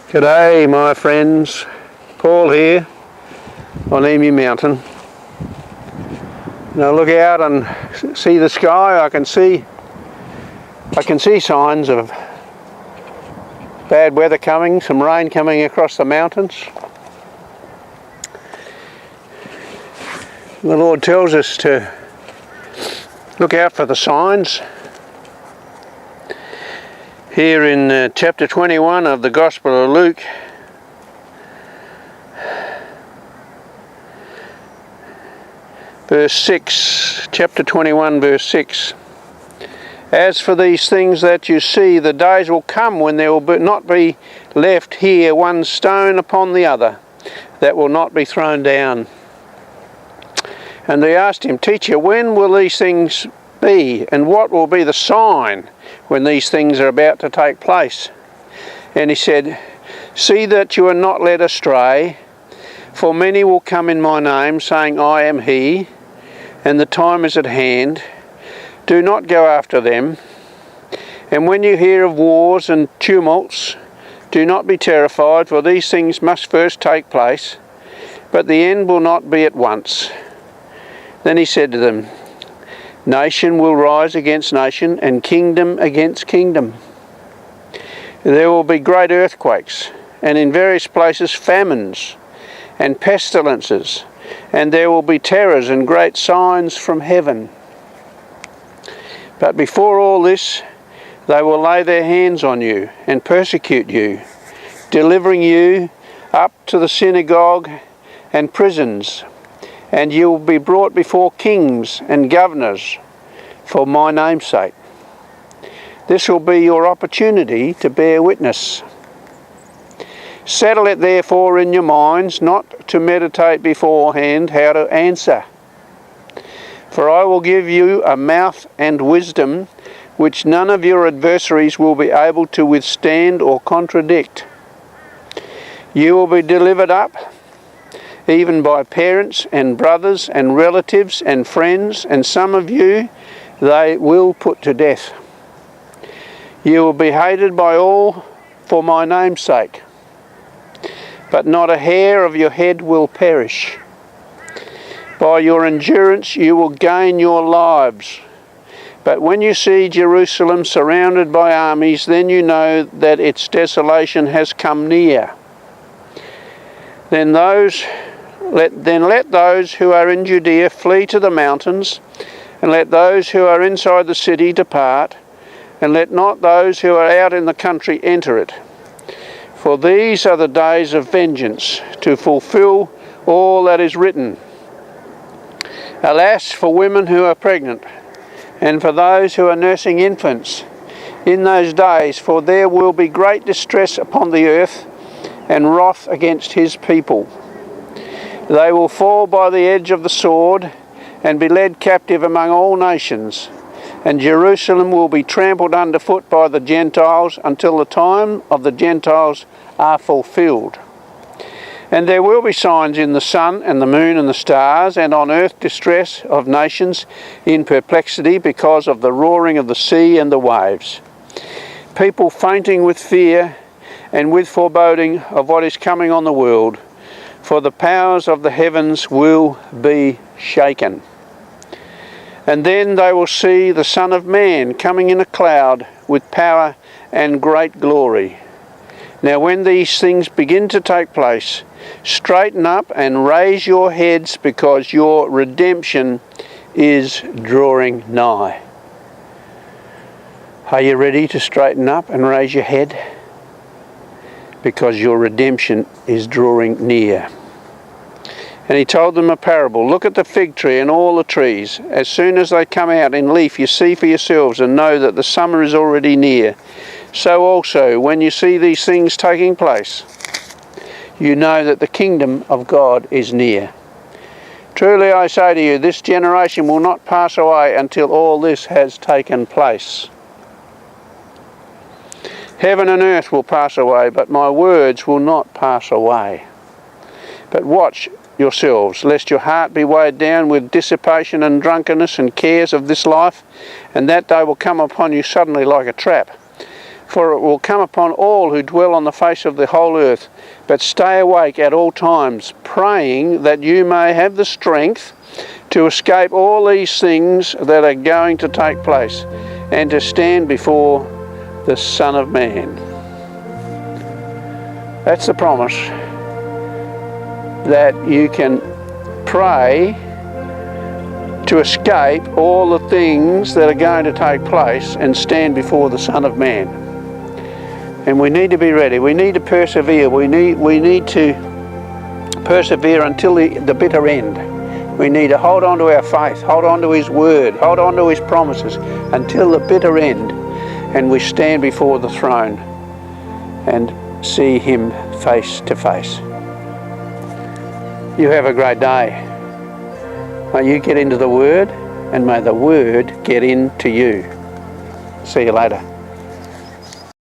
G'day my friends, Paul here on Emu Mountain. Now look out and see the sky. I can see signs of bad weather coming, some rain coming across the mountains. The Lord tells us to look out for the signs. Here in chapter 21 of the Gospel of Luke, verse 6, chapter 21 verse 6. As for these things that you see, the days will come when there will not be left here one stone upon the other that will not be thrown down. And they asked him, Teacher, when will these things be, and what will be the sign when these things are about to take place? And he said, See that you are not led astray, for many will come in my name, saying, I am he, and the time is at hand. Do not go after them. And when you hear of wars and tumults, do not be terrified, for these things must first take place, but the end will not be at once. Then he said to them, Nation will rise against nation, and kingdom against kingdom. There will be great earthquakes, and in various places famines and pestilences, and there will be terrors and great signs from heaven. But before all this, they will lay their hands on you and persecute you, delivering you up to the synagogue and prisons, and you will be brought before kings and governors for my name's sake. This will be your opportunity to bear witness. Settle it therefore in your minds not to meditate beforehand how to answer. For I will give you a mouth and wisdom which none of your adversaries will be able to withstand or contradict. You will be delivered up even by parents and brothers and relatives and friends, and some of you they will put to death. You will be hated by all for my name's sake, but not a hair of your head will perish. By your endurance you will gain your lives. But when you see Jerusalem surrounded by armies, then you know that its desolation has come near. Then let those who are in Judea flee to the mountains, and let those who are inside the city depart, and let not those who are out in the country enter it. For these are the days of vengeance, to fulfill all that is written. Alas, for women who are pregnant, and for those who are nursing infants, in those days, for there will be great distress upon the earth, and wrath against his people. They will fall by the edge of the sword, and be led captive among all nations, and Jerusalem will be trampled underfoot by the Gentiles until the time of the Gentiles are fulfilled. And there will be signs in the sun and the moon and the stars, and on earth distress of nations in perplexity because of the roaring of the sea and the waves. People fainting with fear and with foreboding of what is coming on the world, for the powers of the heavens will be shaken. And then they will see the Son of Man coming in a cloud with power and great glory. Now when these things begin to take place, straighten up and raise your heads, because your redemption is drawing nigh. Are you ready to straighten up and raise your head? Because your redemption is drawing near. And he told them a parable. Look at the fig tree and all the trees. As soon as they come out in leaf, you see for yourselves and know that the summer is already near. So also, when you see these things taking place, you know that the kingdom of God is near. Truly I say to you, this generation will not pass away until all this has taken place. Heaven and earth will pass away, but my words will not pass away. But watch yourselves, lest your heart be weighed down with dissipation and drunkenness and cares of this life, and that day will come upon you suddenly like a trap. for it will come upon all who dwell on the face of the whole earth. But stay awake at all times, praying that you may have the strength to escape all these things that are going to take place, and to stand before the Son of Man. That's the promise, that you can pray to escape all the things that are going to take place and stand before the Son of Man. And we need to be ready. We need to persevere. We need to persevere until the bitter end. We need to hold on to our faith, hold on to His Word, hold on to His promises until the bitter end, and we stand before the throne and see Him face to face. You have a great day. May you get into the Word, and may the Word get into you. See you later.